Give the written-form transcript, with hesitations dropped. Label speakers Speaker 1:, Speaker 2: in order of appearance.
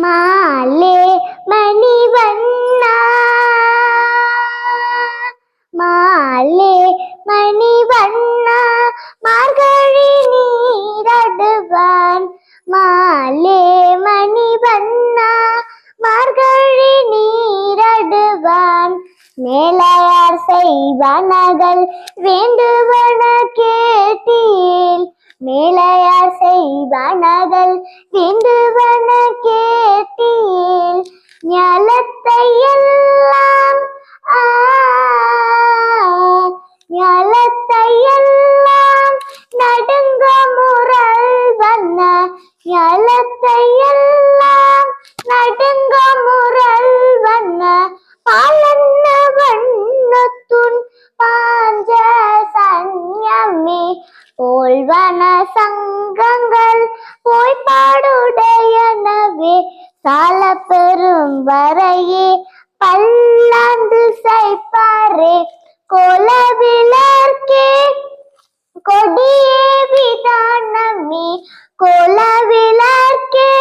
Speaker 1: மாலே மணிவண்ணா மாலே மணிவண்ணா மார்கழி நீராடுவான் மாலே மணிவண்ணா மார்கழி நீராடுவான் மேலையார் செய்வனகள் வேண்டுவன கேட்டீல் மேலையார் செய்வனகள் வேண்டுவன கேட்டீல் ஞாலத்தை எல்லாம் ஞாலத்தை எல்லாம் நடுங்க முரல்வன ஞாலத்தை எல்லாம் நடுங்க முரல்வன பாலன்ன வண்ணத்துன் பாஞ்ச சன்யமே போல்வன சங்கங்கள் போய் பாடுடையனவே சால பெரும் வரையே பல்லாண்டு சைப்பாரே கோலவிளர்க்கே கொடியே விதானமே கோலவிளர்க்கே